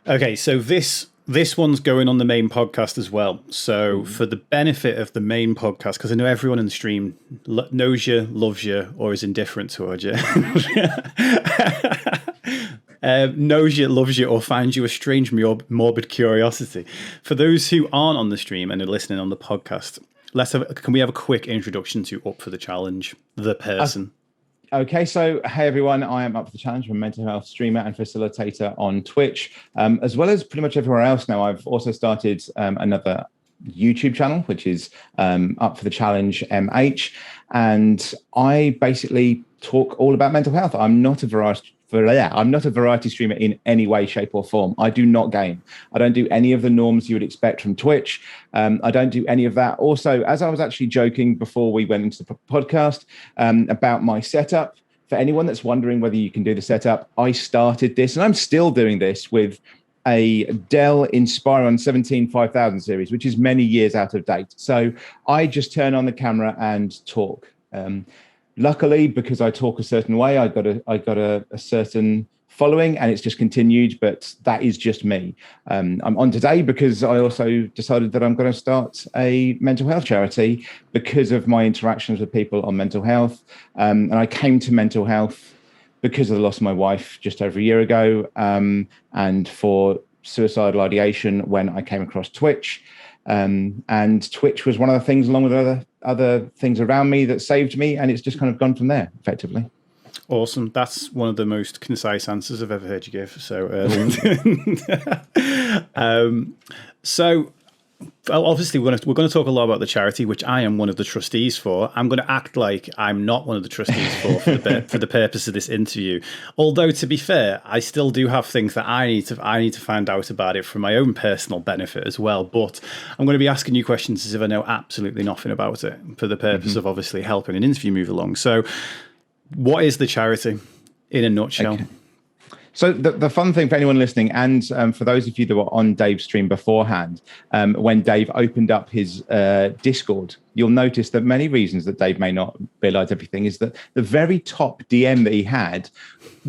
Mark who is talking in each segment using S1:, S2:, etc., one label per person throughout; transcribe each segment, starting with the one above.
S1: Okay, so this one's going on the main podcast as well. So for the benefit of the main podcast, because I know everyone in the stream knows you, loves you, or is indifferent towards you. Knows you, loves you, or finds you a strange morbid curiosity. For those who aren't on the stream and are listening on the podcast, can we have a quick introduction to Up for the Challenge, the person?
S2: Okay, so hey everyone, I am Up for the Challenge. I'm a mental health streamer and facilitator on Twitch, as well as pretty much everywhere else now. I've also started another YouTube channel, which is Up for the Challenge MH, and I basically talk all about mental health. I'm not a variety streamer in any way, shape, or form. I do not game. I don't do any of the norms you would expect from Twitch. I don't do any of that. Also, as I was actually joking before we went into the podcast about my setup, for anyone that's wondering whether you can do the setup, I started this, and I'm still doing this with a Dell Inspiron 17-5000 series, which is many years out of date. So I just turn on the camera and talk. Luckily, because I talk a certain way, I got a certain following, and it's just continued. But that is just me. I'm on today because I also decided that I'm going to start a mental health charity because of my interactions with people on mental health. And I came to mental health because of the loss of my wife just over a year ago, and for suicidal ideation when I came across Twitch. And Twitch was one of the things, along with other things around me, that saved me, and it's just kind of gone from there, effectively.
S1: Awesome. That's one of the most concise answers I've ever heard you give. So, obviously we're going to talk a lot about the charity, which I am one of the trustees for. I'm going to act like I'm not one of the trustees for the purpose of this interview. Although, to be fair, I still do have things that I need to find out about it for my own personal benefit as well. But I'm going to be asking you questions as if I know absolutely nothing about it, for the purpose of obviously helping an interview move along. So, what is the charity in a nutshell?
S2: Okay. So the fun thing for anyone listening, and for those of you that were on Dave's stream beforehand, when Dave opened up his Discord, you'll notice that many reasons that Dave may not realize everything is that the very top DM that he had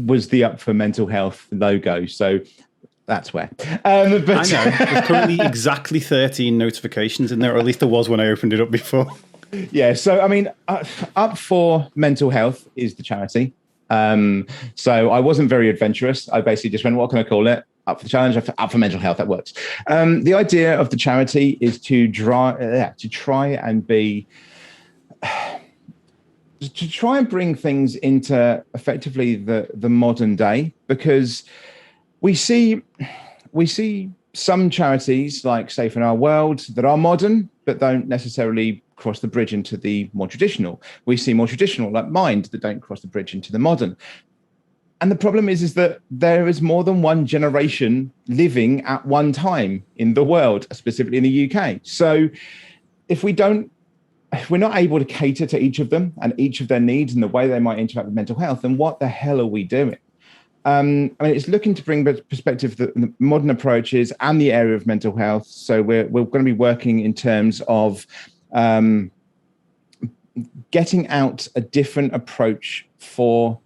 S2: was the Up for Mental Health logo. So that's where. But
S1: I know. There's currently exactly 13 notifications in there, or at least there was when I opened it up before.
S2: Yeah. So, I mean, Up for Mental Health is the charity. So I wasn't very adventurous. I basically just went, what can I call it? Up for the Challenge, up for mental health. That works. The idea of the charity is to try and bring things into effectively the modern day, because we see some charities like Safe in Our World that are modern but don't necessarily cross the bridge into the more traditional. We see more traditional like Mind that don't cross the bridge into the modern. And the problem is that there is more than one generation living at one time in the world, specifically in the UK. So if we're not able to cater to each of them and each of their needs and the way they might interact with mental health, then what the hell are we doing? I mean, it's looking to bring perspective the modern approaches and the area of mental health. So we're going to be working in terms of getting out a different approach for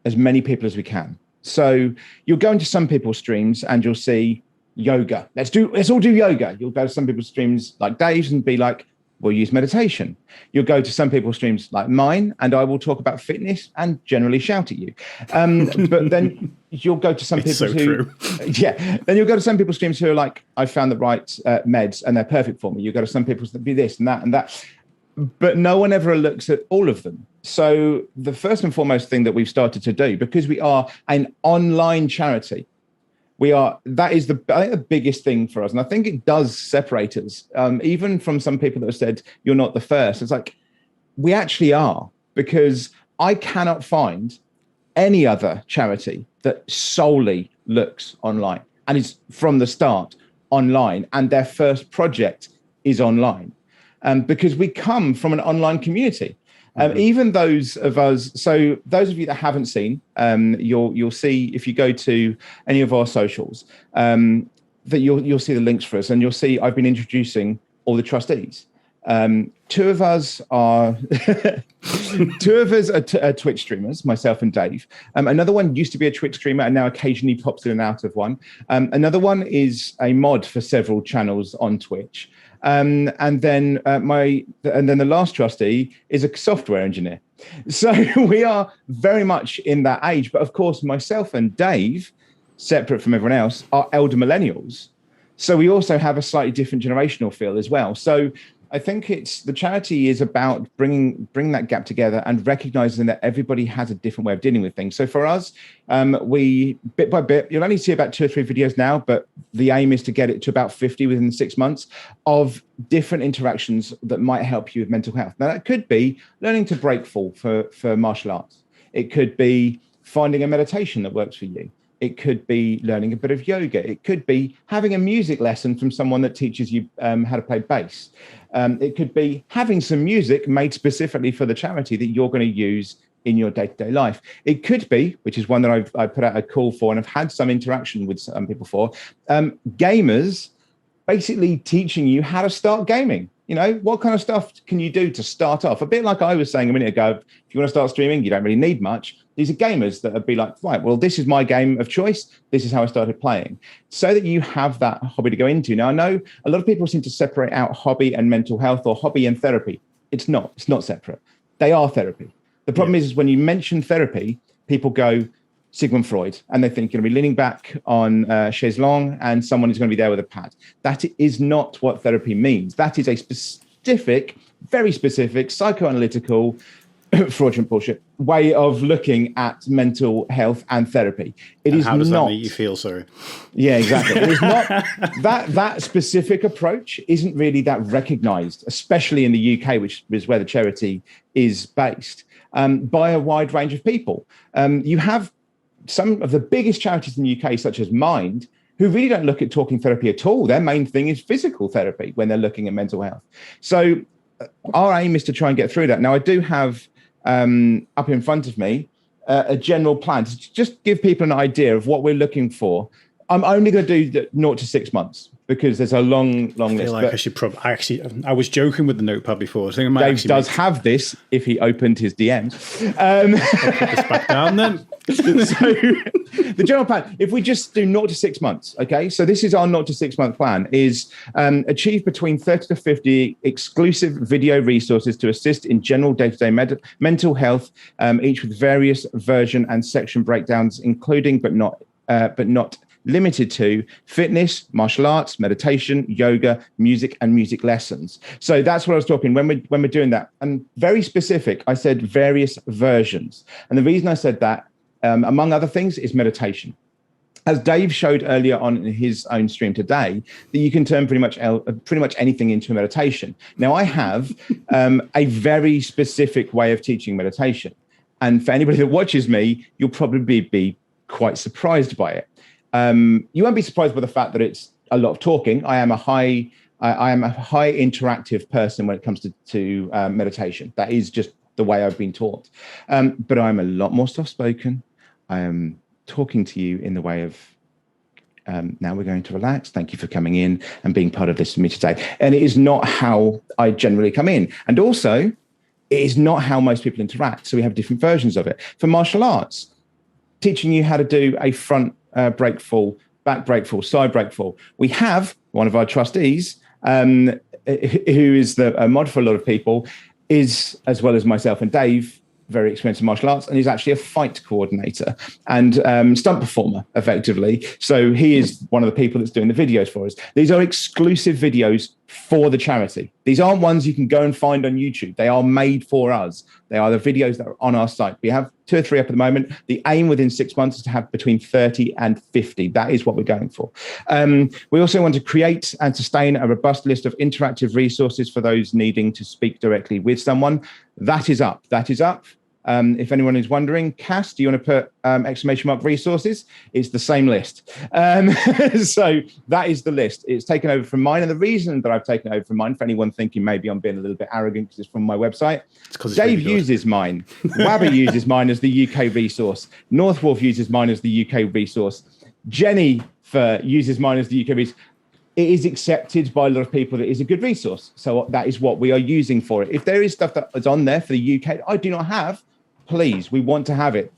S2: as many people as we can. So you'll go into some people's streams and you'll see yoga. Let's all do yoga. You'll go to some people's streams like Dave's and be like, we'll use meditation. You'll go to some people's streams like mine, and I will talk about fitness and generally shout at you. But then you'll go to some people then you'll go to some people's streams who are like, I found the right meds and they're perfect for me. You go to some people's that be this and that and that, but no one ever looks at all of them. So the first and foremost thing that we've started to do, because we are an online charity, that is the biggest thing for us. And I think it does separate us, even from some people that have said, you're not the first. It's like, we actually are, because I cannot find any other charity that solely looks online and is from the start online, and their first project is online, because we come from an online community. Even those of us, so those of you that haven't seen, you'll see if you go to any of our socials, that you'll see the links for us, and you'll see I've been introducing all the trustees. Two of us are Twitch streamers, myself and Dave. Another one used to be a Twitch streamer and now occasionally pops in and out of one. Another one is a mod for several channels on Twitch. And then the last trustee is a software engineer. So we are very much in that age. But of course, myself and Dave, separate from everyone else, are elder millennials. So we also have a slightly different generational feel as well. So I think the charity is about bringing that gap together and recognizing that everybody has a different way of dealing with things. So for us, we bit by bit, you'll only see about 2 or 3 videos now, but the aim is to get it to about 50 within 6 months of different interactions that might help you with mental health. Now that could be learning to break fall for martial arts. It could be finding a meditation that works for you. It could be learning a bit of yoga. It could be having a music lesson from someone that teaches you how to play bass. It could be having some music made specifically for the charity that you're going to use in your day-to-day life. It could be, which is one that I put out a call for and I've had some interaction with some people for, gamers basically teaching you how to start gaming. You know, what kind of stuff can you do to start off? A bit like I was saying a minute ago, if you want to start streaming, you don't really need much. These are gamers that would be like, right, well, this is my game of choice. This is how I started playing. So that you have that hobby to go into. Now, I know a lot of people seem to separate out hobby and mental health or hobby and therapy. It's not separate. They are therapy. The problem is when you mention therapy, people go, Sigmund Freud, and they think you're going to be leaning back on chaise longue and someone is going to be there with a pad. That is not what therapy means. That is a specific, very specific, psychoanalytical, fraudulent bullshit way of looking at mental health and therapy. It is not. How
S1: does that make you feel? Sorry.
S2: Yeah, exactly. It is not that specific approach isn't really that recognised, especially in the UK, which is where the charity is based, by a wide range of people. You have some of the biggest charities in the UK, such as Mind, who really don't look at talking therapy at all. Their main thing is physical therapy when they're looking at mental health. So our aim is to try and get through that. Now, I do have up in front of me a general plan to just give people an idea of what we're looking for. I'm only going to do 0 to 6 months because there's a long list.
S1: I feel like I should probably I was joking with the notepad before. I think I might
S2: Dave does have this if he opened his DMs.
S1: I'll put this back down then.
S2: So the general plan, if we just do 0 to 6 months, okay? So this is our 0 to 6 month plan, is achieve between 30 to 50 exclusive video resources to assist in general day-to-day mental health, each with various version and section breakdowns, including but not limited to fitness, martial arts, meditation, yoga, music, and music lessons. So that's what I was talking when we're doing that. And very specific, I said various versions. And the reason I said that, among other things, is meditation. As Dave showed earlier on in his own stream today, that you can turn pretty much anything into a meditation. Now, I have a very specific way of teaching meditation. And for anybody that watches me, you'll probably be quite surprised by it. You won't be surprised by the fact that it's a lot of talking. I am a high interactive person when it comes to meditation. That is just the way I've been taught. But I'm a lot more soft-spoken. I am talking to you in the way of, now we're going to relax. Thank you for coming in and being part of this with me today. And it is not how I generally come in. And also, it is not how most people interact. So we have different versions of it. For martial arts, teaching you how to do a front break fall, back break fall, side break fall. We have one of our trustees, who is a mod for a lot of people, is, as well as myself and Dave, very experienced in martial arts, and he's actually a fight coordinator and stunt performer, effectively. So he is one of the people that's doing the videos for us. These are exclusive videos for the charity. These aren't ones you can go and find on YouTube. They are made for us. They are the videos that are on our site. We have 2 or 3 up at the moment. The aim within 6 months is to have between 30 and 50. That is what we're going for. We also want to create and sustain a robust list of interactive resources for those needing to speak directly with someone. That is up. That is up. If anyone is wondering, Cass, do you want to put ! resources? It's the same list. So that is the list. It's taken over from mine. And the reason that I've taken over from mine, for anyone thinking maybe I'm being a little bit arrogant because it's from my website, Dave uses mine. Wabber uses mine as the UK resource. Northwolf uses mine as the UK resource. Jenny uses mine as the UK resource. it is accepted by a lot of people. That is a good resource. So that is what we are using for it. If there is stuff that is on there for the UK I do not have, please, we want to have it.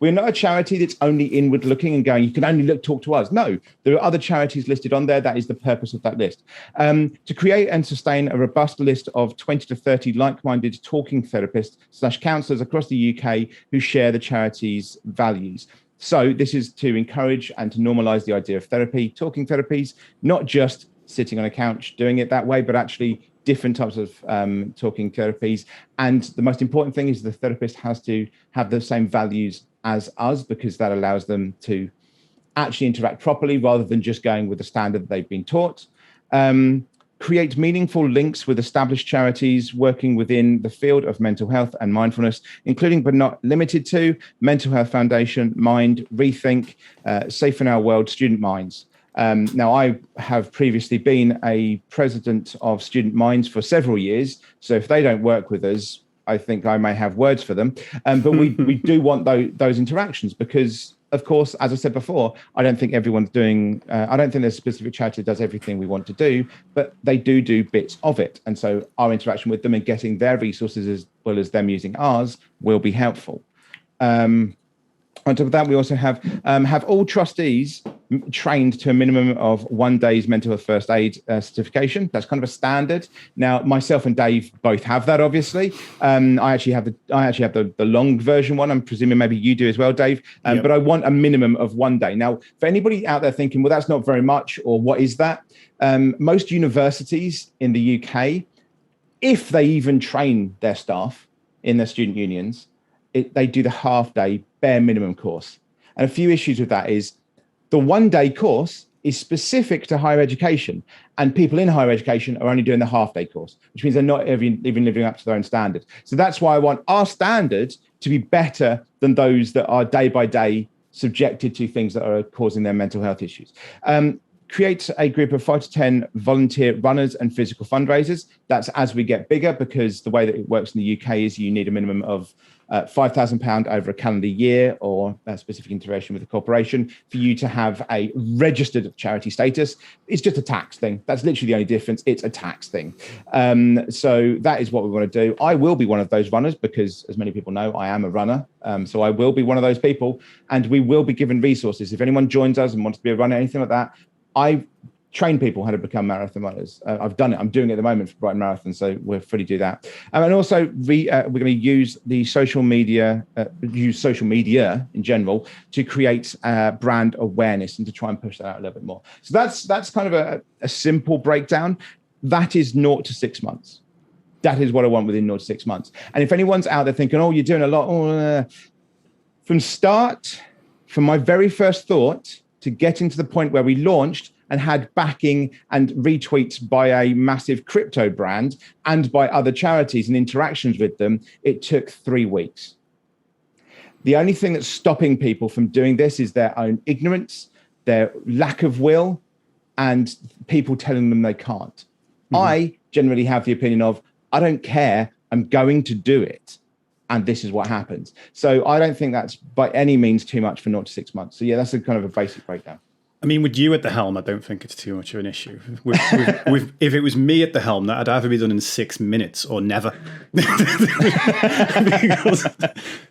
S2: We're not a charity that's only inward looking and going, you can only talk to us. No, there are other charities listed on there. That is the purpose of that list. To create and sustain a robust list of 20 to 30 like-minded talking therapists / counsellors across the UK who share the charity's values. So this is to encourage and to normalise the idea of therapy, talking therapies, not just sitting on a couch doing it that way, but actually different types of talking therapies. And the most important thing is the therapist has to have the same values as us, because that allows them to actually interact properly rather than just going with the standard that they've been taught. Create meaningful links with established charities working within the field of mental health and mindfulness, including but not limited to Mental Health Foundation, Mind, Rethink, Safe in Our World, Student Minds. Now, I have previously been a president of Student Minds for several years. So if they don't work with us, I think I may have words for them. But we do want those interactions because, of course, as I said before, I don't think everyone's doing, I don't think there's a specific charity that does everything we want to do, but they do bits of it. And so our interaction with them and getting their resources as well as them using ours will be helpful. On top of that, we also have all trustees trained to a minimum of 1 day's mental health first aid certification. That's kind of a standard. Now, myself and Dave both have that, obviously. I actually have the long version one. I'm presuming maybe you do as well, Dave.
S1: Yep.
S2: But I want a minimum of 1 day. Now, for anybody out there thinking, well, that's not very much, or what is that? Most universities in the UK, if they even train their staff in their student unions, they do the half-day bare minimum course. And a few issues with that is the 1 day course is specific to higher education, and people in higher education are only doing the half-day course, which means they're not even living up to their own standard. So that's why I want our standard to be better than those that are day by day subjected to things that are causing their mental health issues. Create a group of 5 to 10 volunteer runners and physical fundraisers. That's as we get bigger, because the way that it works in the UK is you need a minimum of £5,000 over a calendar year, or a specific interaction with the corporation, for you to have a registered charity status. It's just a tax thing. That's literally the only difference. It's a tax thing. So that is what we want to do. I will be one of those runners because, as many people know, I am a runner. So I will be one of those people, and we will be given resources. If anyone joins us and wants to be a runner, anything like that, I train people how to become marathon runners. I've done it. I'm doing it at the moment for Brighton Marathon, so we'll fully do that. And also, we're going to use the social media in general to create brand awareness and to try and push that out a little bit more. So that's kind of a simple breakdown. That is 0 to 6 months. That is what I want within 0 to 6 months. And if anyone's out there thinking, oh, you're doing a lot, from my very first thought to getting to the point where we launched and had backing and retweets by a massive crypto brand and by other charities and interactions with them, it took 3 weeks. The only thing that's stopping people from doing this is their own ignorance, their lack of will, and people telling them they can't. Mm-hmm. I generally have the opinion of, I don't care, I'm going to do it. And this is what happens. So I don't think that's by any means too much for 0 to 6 months. So yeah, that's a kind of a basic breakdown.
S1: I mean, with you at the helm, I don't think it's too much of an issue. If it was me at the helm, that'd either be done in 6 minutes or never.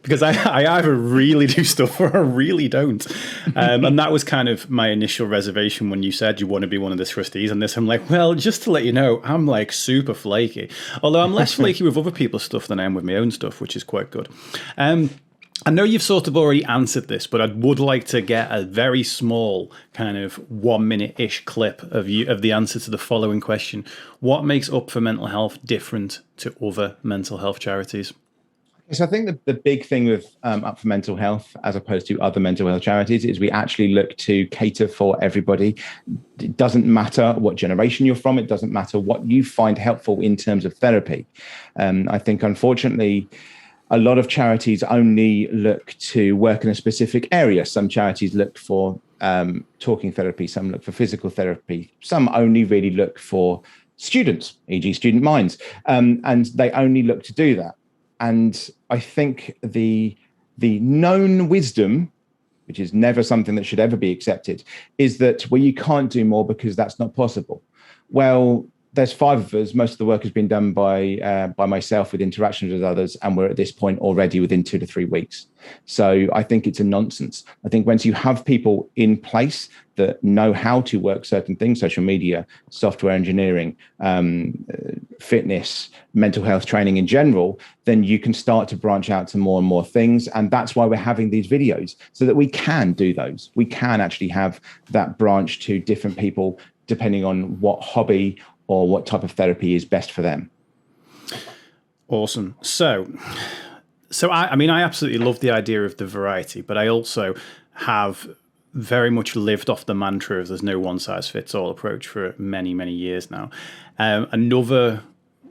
S1: because I either really do stuff or I really don't. And that was kind of my initial reservation when you said you want to be one of the trustees on this. I'm like, well, just to let you know, I'm like super flaky. Although I'm less flaky with other people's stuff than I am with my own stuff, which is quite good. I know you've sort of already answered this, but I would like to get a very small kind of 1 minute-ish clip of the answer to the following question. What makes Up for Mental Health different to other mental health charities?
S2: So I think the big thing with Up for Mental Health, as opposed to other mental health charities, is we actually look to cater for everybody. It doesn't matter what generation you're from. It doesn't matter what you find helpful in terms of therapy. I think, unfortunately, a lot of charities only look to work in a specific area. Some charities look for talking therapy, some look for physical therapy, some only really look for students, e.g. Student Minds, and they only look to do that. And I think the known wisdom which is never something that should ever be accepted, is that, well, you can't do more because that's not possible. Well, there's 5 of us. Most of the work has been done by myself with interactions with others, and we're at this point already within 2 to 3 weeks. So I think it's a nonsense. I think once you have people in place that know how to work certain things, social media, software engineering, fitness, mental health training in general, then you can start to branch out to more and more things. And that's why we're having these videos, so that we can do those. We can actually have that branch to different people, depending on what hobby or what type of therapy is best for them.
S1: Awesome. So I mean, I absolutely love the idea of the variety, but I also have very much lived off the mantra of there's no one size fits all approach for many, many years now. Another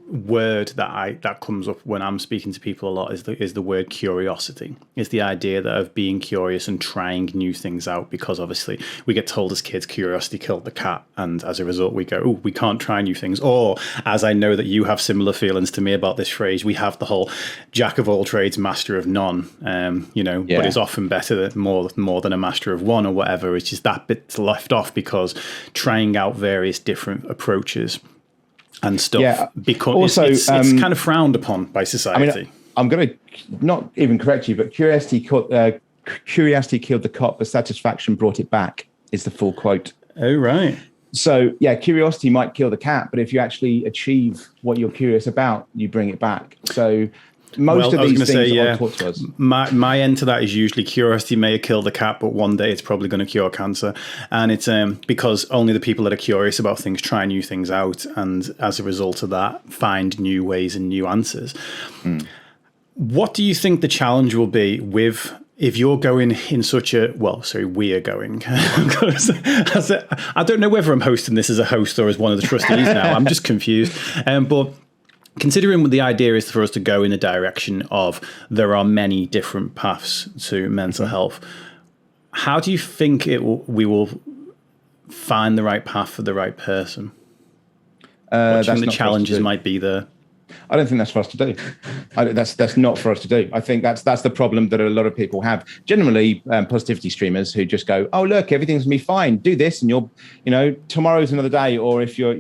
S1: word that comes up when I'm speaking to people a lot is the word curiosity. Is the idea that of being curious and trying new things out, because obviously we get told as kids curiosity killed the cat, and as a result we go, oh, we can't try new things. Or, as I know that you have similar feelings to me about this phrase, we have the whole jack of all trades, master of none, but is often better more than a master of one, or whatever. It's just that bit's left off because trying out various different approaches and stuff, because it's kind of frowned upon by society.
S2: I mean, I'm going to not even correct you, but curiosity killed the cat, but satisfaction brought it back, is the full quote.
S1: Oh, right.
S2: So, yeah, curiosity might kill the cat, but if you actually achieve what you're curious about, you bring it back. So most of these things are taught to us.
S1: My end to that is usually curiosity may kill the cat, but one day it's probably going to cure cancer. And it's because only the people that are curious about things try new things out, and as a result of that, find new ways and new answers. What do you think the challenge will be with, if you're going in such a, we are going. I don't know whether I'm hosting this as a host or as one of the trustees now. I'm just confused. But considering the idea is for us to go in a direction of there are many different paths to mental health, how do you think we will find the right path for the right person? What do you think the challenges might be there?
S2: I don't think that's for us to do. That's not for us to do. I think that's the problem that a lot of people have. Generally, positivity streamers who just go, "Oh, look, everything's gonna be fine. Do this, and tomorrow's another day." Or if you're,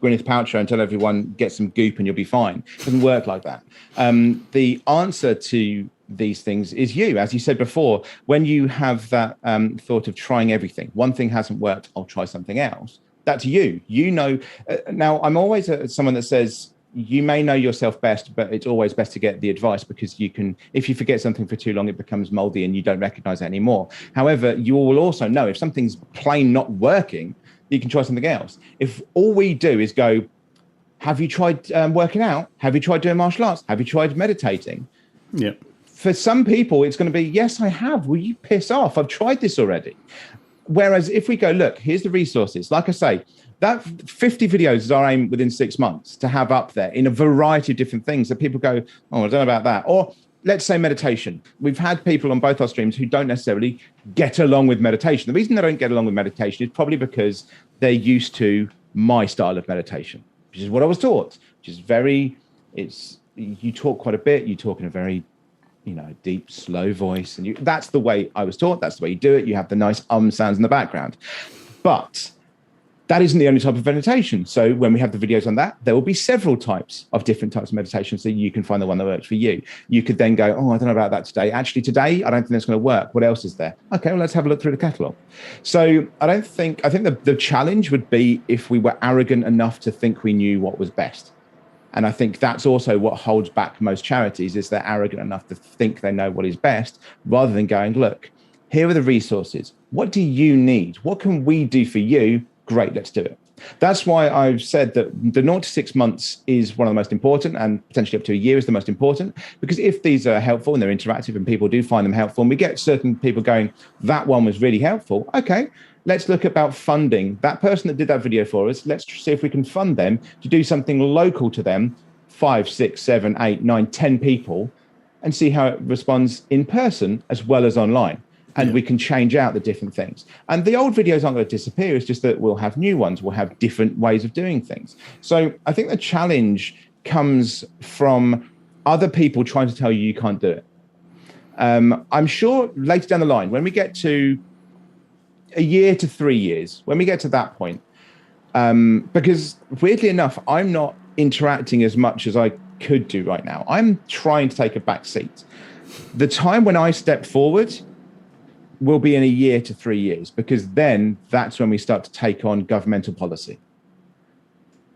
S2: Gwyneth Paltrow and tell everyone get some goop and you'll be fine. It doesn't work like that. The answer to these things is you. As you said before, when you have that thought of trying everything, one thing hasn't worked, I'll try something else. That's you. Now, I'm always someone that says, you may know yourself best, but it's always best to get the advice, because if you forget something for too long, it becomes moldy and you don't recognize it anymore. However, you will also know if something's plain not working, you can try something else. If all we do is go, have you tried working out? Have you tried doing martial arts? Have you tried meditating?
S1: Yeah.
S2: For some people, it's going to be, yes, I have. Will you piss off? I've tried this already. Whereas if we go, look, here's the resources. Like I say, that 50 videos is our aim within 6 months to have up there in a variety of different things that people go, oh, I don't know about that. Or let's say meditation. We've had people on both our streams who don't necessarily get along with meditation. The reason they don't get along with meditation is probably because they're used to my style of meditation, which is what I was taught, which is you talk quite a bit, you talk in a very, deep, slow voice. And that's the way I was taught. That's the way you do it. You have the nice sounds in the background. But that isn't the only type of meditation. So when we have the videos on that, there will be several different types of meditation, so you can find the one that works for you. You could then go, oh, I don't know about that today. Actually, today, I don't think that's going to work. What else is there? Okay, well, let's have a look through the catalogue. So I think the challenge would be if we were arrogant enough to think we knew what was best. And I think that's also what holds back most charities, is they're arrogant enough to think they know what is best, rather than going, look, here are the resources. What do you need? What can we do for you? Great, let's do it. That's why I've said that the 0 to 6 months is one of the most important, and potentially up to a year is the most important, because if these are helpful and they're interactive and people do find them helpful, and we get certain people going, that one was really helpful. Okay, let's look about funding that person that did that video for us. Let's see if we can fund them to do something local to them, 5, 6, 7, 8, 9, 10 people, and see how it responds in person as well as online. And we can change out the different things. And the old videos aren't going to disappear. It's just that we'll have new ones. We'll have different ways of doing things. So I think the challenge comes from other people trying to tell you can't do it. I'm sure later down the line, when we get to a year to 3 years, when we get to that point, because weirdly enough, I'm not interacting as much as I could do right now. I'm trying to take a back seat. The time when I step forward will be in a year to 3 years, because then that's when we start to take on governmental policy.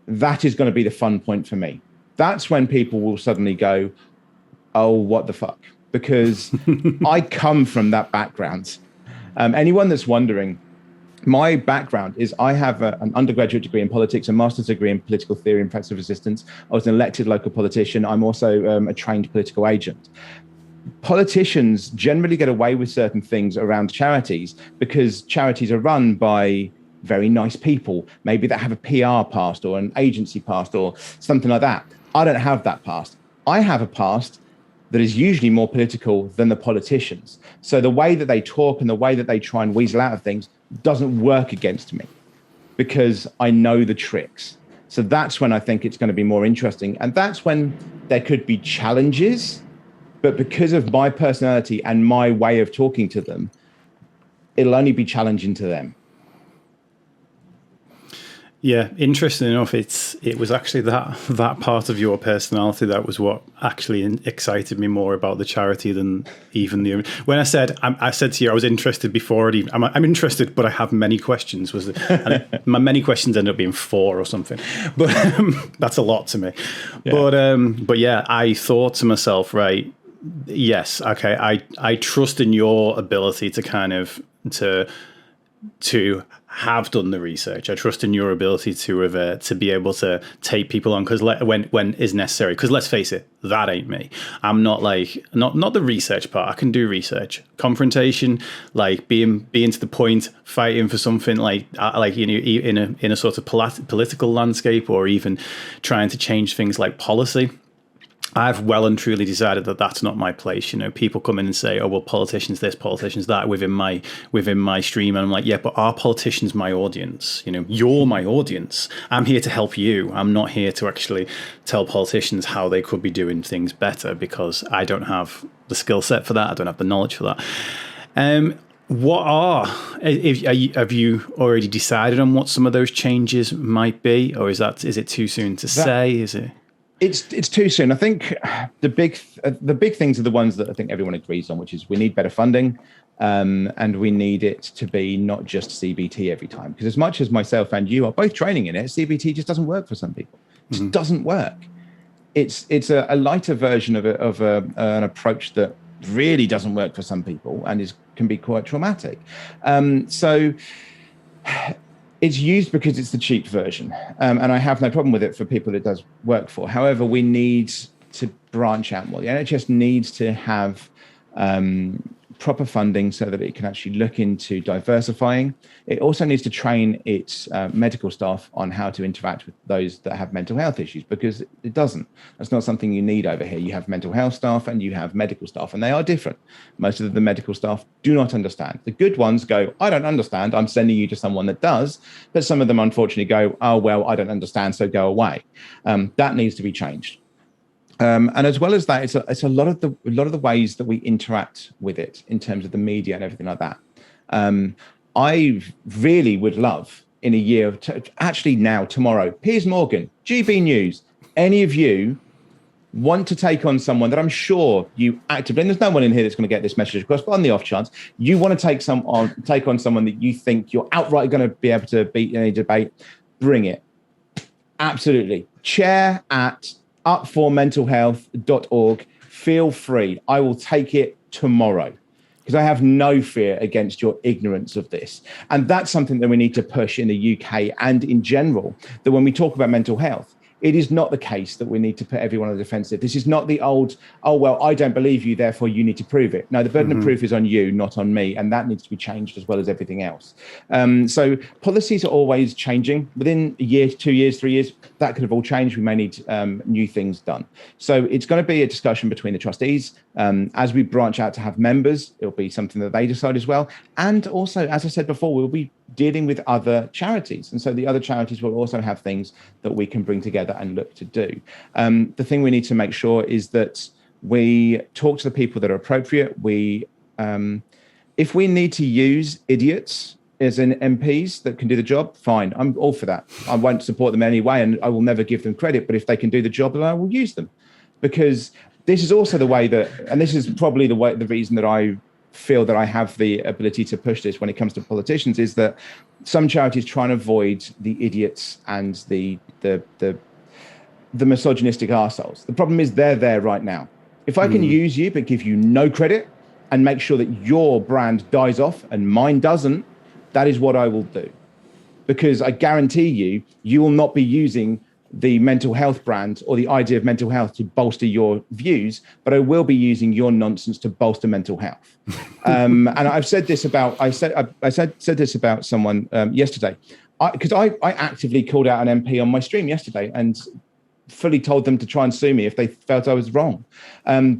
S2: That is going to be the fun point for me. That's when people will suddenly go, oh, what the fuck? Because I come from that background. Anyone that's wondering, my background is I have an undergraduate degree in politics, a master's degree in political theory and practice of resistance. I was an elected local politician. I'm also a trained political agent. Politicians generally get away with certain things around charities because charities are run by very nice people, maybe that have a PR past or an agency past or something like that. I don't have that past. I have a past that is usually more political than the politicians. So the way that they talk and the way that they try and weasel out of things doesn't work against me because I know the tricks. So that's when I think it's going to be more interesting. And that's when there could be challenges, but because of my personality and my way of talking to them, it'll only be challenging to them.
S1: Yeah, interesting enough, it was actually that part of your personality that was what actually excited me more about the charity than even the. When I said to you I was interested before it even, I'm interested, but I have many questions. And my many questions ended up being 4 or something, but that's a lot to me. Yeah. But yeah, I thought to myself, right, yes, okay, I trust in your ability to kind of to have done the research. I trust in your ability to be able to take people on because when is necessary. Because let's face it, that ain't me. I'm not not the research part. I can do research, confrontation, like being to the point, fighting for something like you know in a sort of political landscape or even trying to change things like policy. I've well and truly decided that that's not my place. You know, people come in and say, "Oh, well, politicians this, politicians that," within my stream, and I'm like, "Yeah, but are politicians my audience? You know, you're my audience. I'm here to help you. I'm not here to actually tell politicians how they could be doing things better because I don't have the skill set for that. I don't have the knowledge for that." Have you already decided on what some of those changes might be, or is it too soon to say? Is it?
S2: It's too soon. I think the big things are the ones that I think everyone agrees on, which is we need better funding, and we need it to be not just CBT every time. Because as much as myself and you are both training in it, CBT just doesn't work for some people. It just doesn't work. It's a lighter version of an approach that really doesn't work for some people and can be quite traumatic. So it's used because it's the cheap version, and I have no problem with it for people it does work for. However, we need to branch out more. The NHS needs to have proper funding so that it can actually look into diversifying. It also needs to train its medical staff on how to interact with those that have mental health issues, because it doesn't. That's not something you need over here. You have mental health staff and you have medical staff, and they are different. Most of the medical staff do not understand. The good ones go, "I don't understand, I'm sending you to someone that does." But some of them unfortunately go, "Oh, well, I don't understand, so go away." That needs to be changed. And as well as that, it's a lot of the ways that we interact with it in terms of the media and everything like that. I really would love in a year, actually now, tomorrow, Piers Morgan, GB News, any of you want to take on someone that I'm sure you actively, and there's no one in here that's going to get this message across, but on the off chance, you want to take on someone that you think you're outright going to be able to beat in a debate, bring it. Absolutely. Chair at upformentalhealth.org. Feel free. I will take it tomorrow because I have no fear against your ignorance of this. And that's something that we need to push in the UK and in general, that when we talk about mental health, it is not the case that we need to put everyone on the defensive. This is not the old, "Oh, well, I don't believe you, therefore you need to prove it." No, the burden of proof is on you, not on me. And that needs to be changed as well as everything else. So policies are always changing. Within a year, 2 years, 3 years, that could have all changed. We may need new things done. So it's going to be a discussion between the trustees. As we branch out to have members, it'll be something that they decide as well. And also, as I said before, we'll be dealing with other charities. And so the other charities will also have things that we can bring together and look to do. The thing we need to make sure is that We talk to the people that are appropriate. If we need to use idiots as in MPs that can do the job, fine. I'm all for that. I won't support them anyway, and I will never give them credit. But if they can do the job, then I will use them, because this is also the way that, and this is probably the reason that I feel that I have the ability to push this when it comes to politicians, is that some charities try and avoid the idiots and the misogynistic arseholes. The problem is they're there right now. If I can use you but give you no credit and make sure that your brand dies off and mine doesn't, that is what I will do. Because I guarantee you will not be using the mental health brand or the idea of mental health to bolster your views, but I will be using your nonsense to bolster mental health. And I've said this about, I said this about someone yesterday, because I actively called out an MP on my stream yesterday and fully told them to try and sue me if they felt I was wrong,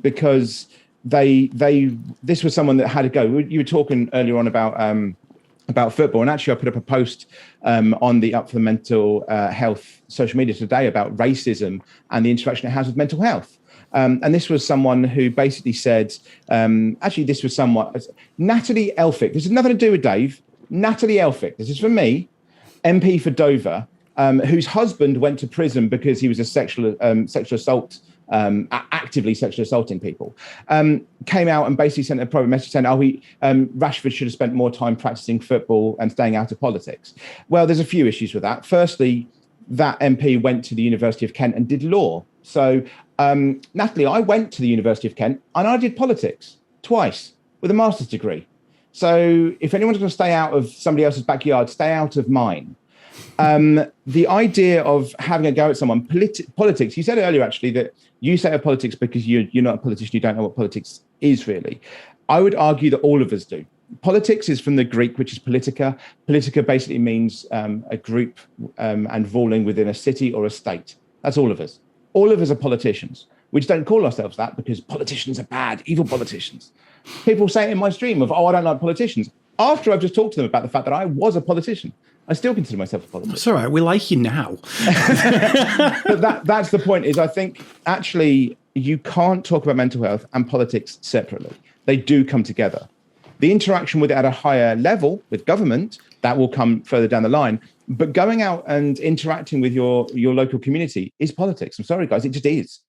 S2: because this was someone that had a go. You were talking earlier on about football, and actually I put up a post on the Up for the Mental Health social media today about racism and the interaction it has with mental health. And this was someone who basically said, this was someone, Natalie Elphick. This has nothing to do with Dave. Natalie Elphick, this is for me, MP for Dover, whose husband went to prison because he was a sexual assault, actively sexually assaulting people, came out and basically sent a private message saying, Rashford should have spent more time practicing football and staying out of politics. Well, there's a few issues with that. Firstly, that MP went to the University of Kent and did law. So, Natalie, I went to the University of Kent and I did politics twice with a master's degree. So if anyone's going to stay out of somebody else's backyard, stay out of mine. The idea of having a go at someone, politics, you said earlier actually that you say of politics because you're not a politician, you don't know what politics is really. I would argue that all of us do. Politics is from the Greek, which is politica. Politica basically means a group and ruling within a city or a state. That's all of us. All of us are politicians. We just don't call ourselves that because politicians are bad, evil politicians. People say it in my stream of, I don't like politicians. After I've just talked to them about the fact that I was a politician, I still consider myself a politician.
S1: It's all right. We like you now.
S2: But that's the point, is I think actually you can't talk about mental health and politics separately. They do come together. The interaction with it at a higher level with government, that will come further down the line. But going out and interacting with your local community is politics. I'm sorry, guys, it just is.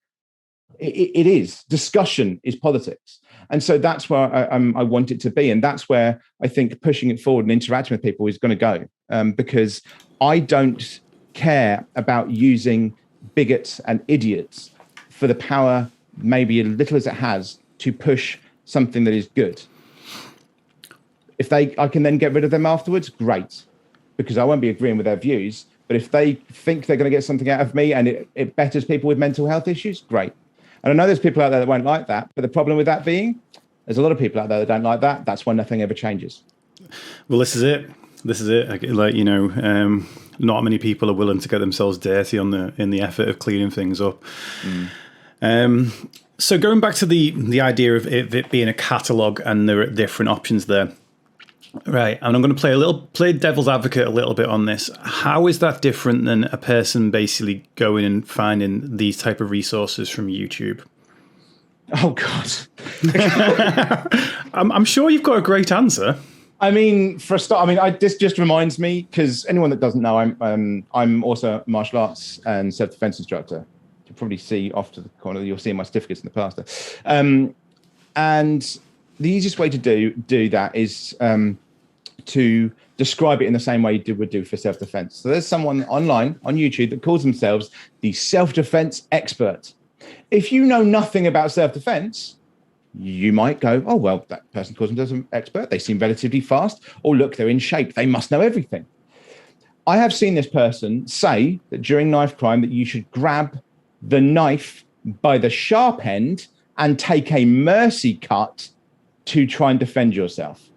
S2: It is. Discussion is politics. And so that's where I want it to be. And that's where I think pushing it forward and interacting with people is going to go. Because I don't care about using bigots and idiots for the power, maybe as little as it has, to push something that is good. If I can then get rid of them afterwards, great, because I won't be agreeing with their views. But if they think they're going to get something out of me and it betters people with mental health issues, great. And I know there's people out there that won't like that. But the problem with that being, there's a lot of people out there that don't like that. That's why nothing ever changes.
S1: Well, this is it. Like, not many people are willing to get themselves dirty in the effort of cleaning things up. So going back to the idea of it being a catalogue and there are different options there. Right, and I'm going to play devil's advocate a little bit on this. How is that different than a person basically going and finding these type of resources from YouTube?
S2: Oh God,
S1: I'm sure you've got a great answer.
S2: I mean, for a start, this just reminds me, because anyone that doesn't know, I'm also a martial arts and self-defense instructor. You'll probably see off to the corner, you'll see my certificates in the plaster. And the easiest way to do that is to describe it in the same way you would do for self-defense. So there's someone online on YouTube that calls themselves the self-defense expert. If you know nothing about self-defense, you might go, oh, well, that person calls themselves an expert. They seem relatively fast. Or look, they're in shape. They must know everything. I have seen this person say that during knife crime that you should grab the knife by the sharp end and take a mercy cut to try and defend yourself.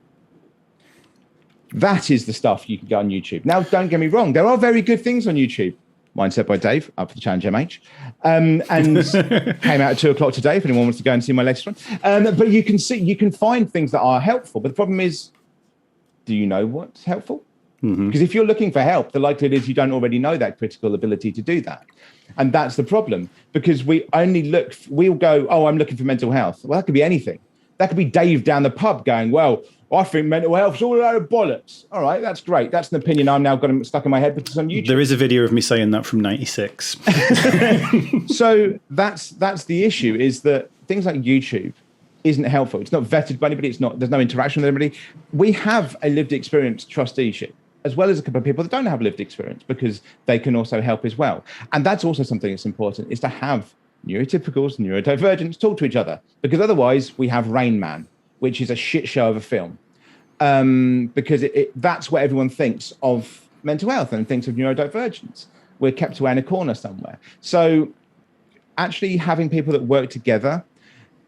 S2: That is the stuff you can go on YouTube. Now, don't get me wrong. There are very good things on YouTube. Mindset by Dave, up for the challenge MH. And came out at 2:00 today if anyone wants to go and see my latest one. But you can find things that are helpful. But the problem is, do you know what's helpful? Because if you're looking for help, the likelihood is you don't already know that critical ability to do that. And that's the problem, because we'll go, oh, I'm looking for mental health. Well, that could be anything. That could be Dave down the pub going, well, I think mental health's all a load of bollocks. All right, that's great. That's an opinion I've now got stuck in my head because it's on YouTube.
S1: There is a video of me saying that from 96.
S2: So that's the issue, is that things like YouTube isn't helpful. It's not vetted by anybody. There's no interaction with anybody. We have a lived experience trusteeship, as well as a couple of people that don't have lived experience, because they can also help as well. And that's also something that's important, is to have neurotypicals, neurodivergents talk to each other, because otherwise we have Rain Man, which is a shit show of a film. Because that's what everyone thinks of mental health and thinks of neurodivergence. We're kept away in a corner somewhere. So actually having people that work together,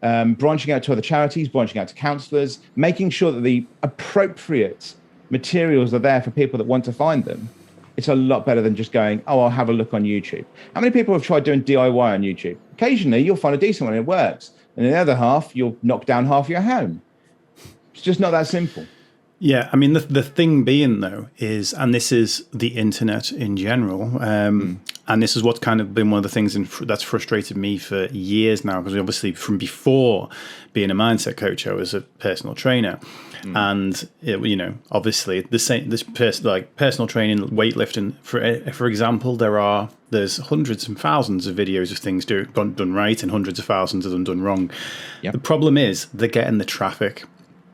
S2: branching out to other charities, branching out to counsellors, making sure that the appropriate materials are there for people that want to find them, it's a lot better than just going, oh, I'll have a look on YouTube. How many people have tried doing DIY on YouTube? Occasionally you'll find a decent one and it works. And in the other half, you'll knock down half your home. It's just not that simple.
S1: Yeah, I mean, the thing being, though, is, and this is the internet in general, and this is what's kind of been one of the things that's frustrated me for years now, because obviously from before being a mindset coach, I was a personal trainer. And, obviously personal training, weightlifting, for example, there's hundreds and thousands of videos of things done right and hundreds of thousands of them done wrong. Yep. The problem is they're getting the traffic.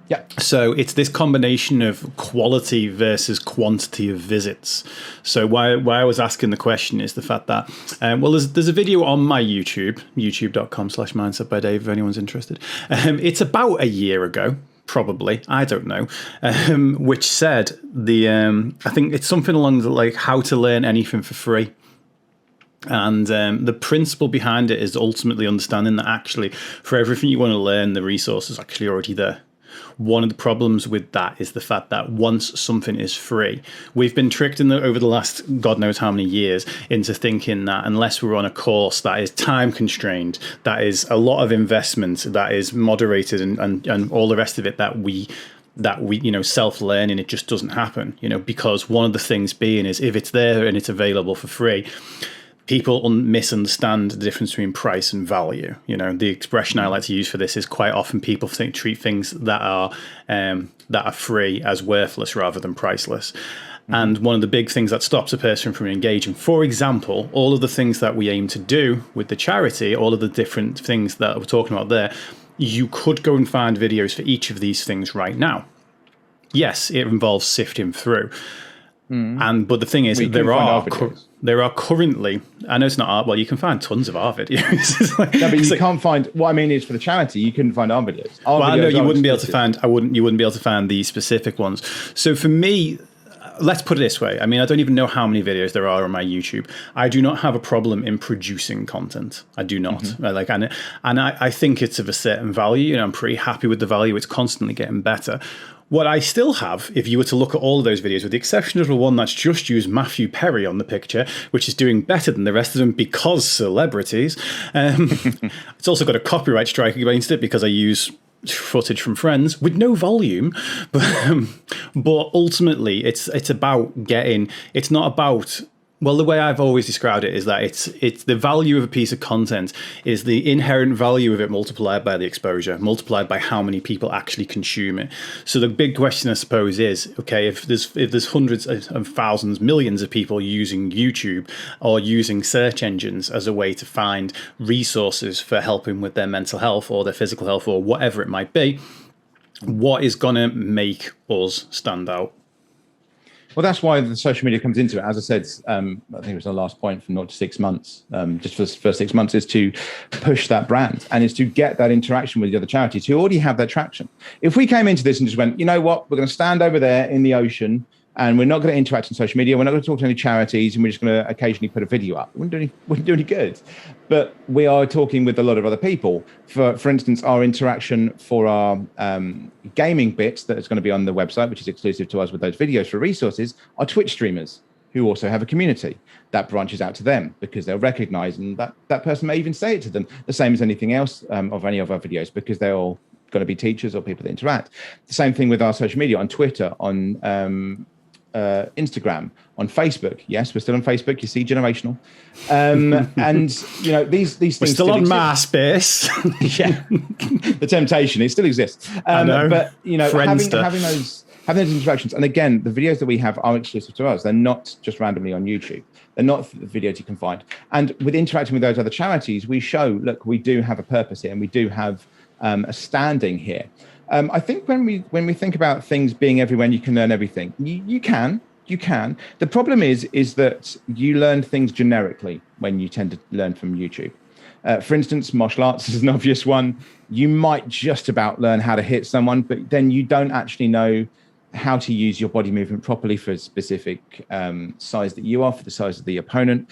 S1: Yeah. So it's this combination of quality versus quantity of visits. So why I was asking the question is the fact that, there's a video on my YouTube, youtube.com/mindset by Dave, if anyone's interested. It's about a year ago, probably, I don't know, which said I think it's something along the how to learn anything for free. And the principle behind it is ultimately understanding that actually for everything you want to learn, the resource is actually already there. One of the problems with that is the fact that once something is free, we've been tricked over the last God knows how many years into thinking that unless we're on a course that is time constrained, that is a lot of investment, that is moderated and all the rest of it, that we self-learning, it just doesn't happen, because one of the things being is if it's there and it's available for free, people misunderstand the difference between price and value. The expression I like to use for this is quite often people treat things that are free as worthless rather than priceless. And one of the big things that stops a person from engaging, for example, all of the things that we aim to do with the charity, all of the different things that we're talking about there, you could go and find videos for each of these things right now. Yes, it involves sifting through. But the thing is, there are currently, I know it's not art, well, you can find tons of our videos.
S2: No, but you can't find, what I mean is for the charity, you couldn't find our videos.
S1: I know you wouldn't be able to find the specific ones. So for me, let's put it this way. I mean, I don't even know how many videos there are on my YouTube. I do not have a problem in producing content. I do not. I think it's of a certain value, I'm pretty happy with the value. It's constantly getting better. What I still have, if you were to look at all of those videos, with the exception of the one that's just used Matthew Perry on the picture, which is doing better than the rest of them because celebrities, it's also got a copyright strike against it because I use footage from friends with no volume. But ultimately, it's about getting. It's not about. Well, the way I've always described it is that it's the value of a piece of content is the inherent value of it multiplied by the exposure, multiplied by how many people actually consume it. So the big question, I suppose, is, okay, if there's hundreds of thousands, millions of people using YouTube or using search engines as a way to find resources for helping with their mental health or their physical health or whatever it might be, what is going to make us stand out?
S2: Well, that's why the social media comes into it. As I said, I think it was the last point from 0 to 6 months, just for the first 6 months, is to push that brand and is to get that interaction with the other charities who already have that traction. If we came into this and just went, you know what, we're going to stand over there in the ocean and we're not going to interact on social media, we're not going to talk to any charities, and we're just going to occasionally put a video up, it wouldn't do any good. But we are talking with a lot of other people. For instance, our interaction for our gaming bits that is going to be on the website, which is exclusive to us with those videos for resources, are Twitch streamers who also have a community that branches out to them because they'll recognize, and that person may even say it to them, the same as anything else of any of our videos, because they're all going to be teachers or people that interact. The same thing with our social media on Twitter, on Instagram, on Facebook. Yes, we're still on Facebook. You see, generational. And these things
S1: we're still on
S2: exist.
S1: MySpace.
S2: Yeah, the temptation, it still exists.
S1: I know.
S2: But having those interactions, and again, the videos that we have are exclusive to us. They're not just randomly on YouTube. They're not the videos you can find. And with interacting with those other charities, we show, look, we do have a purpose here, and we do have a standing here. I think when we think about things being everywhere and you can learn everything, you can. The problem is that you learn things generically when you tend to learn from YouTube. For instance, martial arts is an obvious one. You might just about learn how to hit someone, but then you don't actually know how to use your body movement properly for a specific size that you are, for the size of the opponent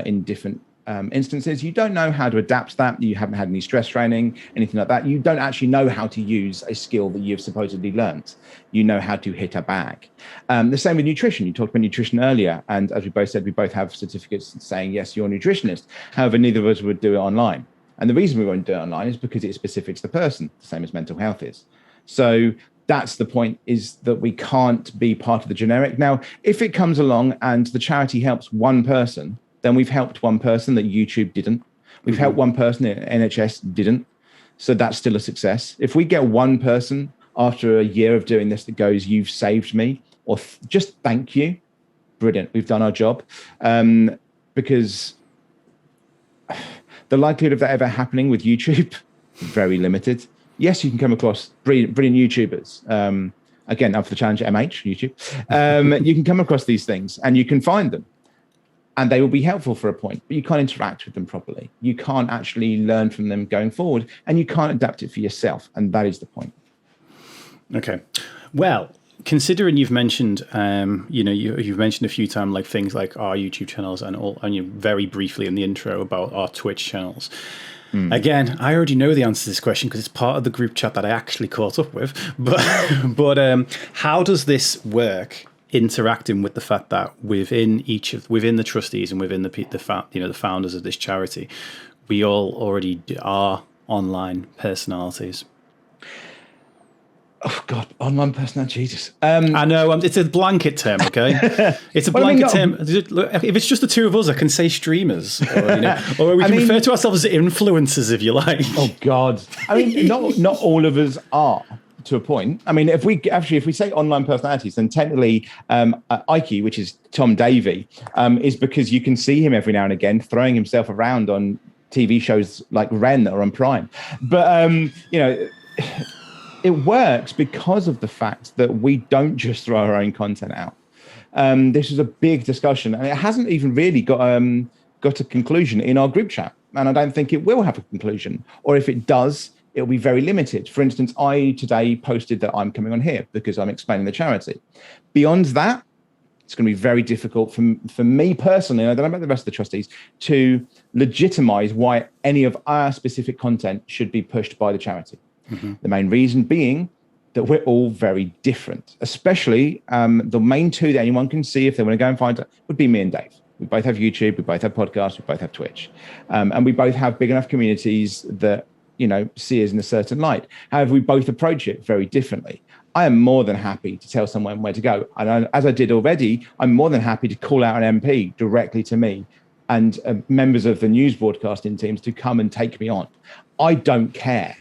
S2: in different instances. You don't know how to adapt that. You haven't had any stress training, anything like that. You don't actually know how to use a skill that you've supposedly learned. You know how to hit a bag. The same with nutrition. You talked about nutrition earlier, and as we both said, we both have certificates saying, yes, you're a nutritionist. However, neither of us would do it online. And the reason we won't do it online is because it's specific to the person, the same as mental health is. So that's the point, is that we can't be part of the generic. Now, if it comes along and the charity helps one person, then we've helped one person that YouTube didn't. We've helped one person that NHS didn't. So that's still a success. If we get one person after a year of doing this that goes, you've saved me, or just thank you, brilliant, we've done our job. Because the likelihood of that ever happening with YouTube, very limited. Yes, you can come across brilliant YouTubers. Again, up for the challenge at MH, YouTube. You can come across these things and you can find them. And they will be helpful for a point, but you can't interact with them properly. You can't actually learn from them going forward, and you can't adapt it for yourself. And that is the point. Okay.
S1: Well, considering you've mentioned, you've mentioned a few times like things like our YouTube channels and you very briefly in the intro about our Twitch channels. Again, I already know the answer to this question because it's part of the group chat that I actually caught up with. But how does this work? Interacting with the fact that within the trustees and within the founders of this charity, we all already are online personalities.
S2: Oh God, online personality, Jesus.
S1: I know, it's a blanket term, okay? It's a blanket term. If it's just the two of us, I can say streamers, or we can refer to ourselves as influencers, if you like.
S2: Oh God, I mean, not all of us are. To a point. I mean, if we say online personalities, then technically Ike, which is Tom Davey, is because you can see him every now and again throwing himself around on TV shows like Ren or on Prime. But it works because of the fact that we don't just throw our own content out. This is a big discussion, and it hasn't even really got a conclusion in our group chat, and I don't think it will have a conclusion. Or if it does, it'll be very limited. For instance, I today posted that I'm coming on here because I'm explaining the charity. Beyond that, it's going to be very difficult for me personally, and I don't know about the rest of the trustees, to legitimize why any of our specific content should be pushed by the charity. Mm-hmm. The main reason being that we're all very different, especially the main two that anyone can see if they want to go and find it would be me and Dave. We both have YouTube, we both have podcasts, we both have Twitch, and we both have big enough communities that see us in a certain light. However, we both approach it very differently. I am more than happy to tell someone where to go. And as I did already, I'm more than happy to call out an MP directly to me and members of the news broadcasting teams to come and take me on. I don't care.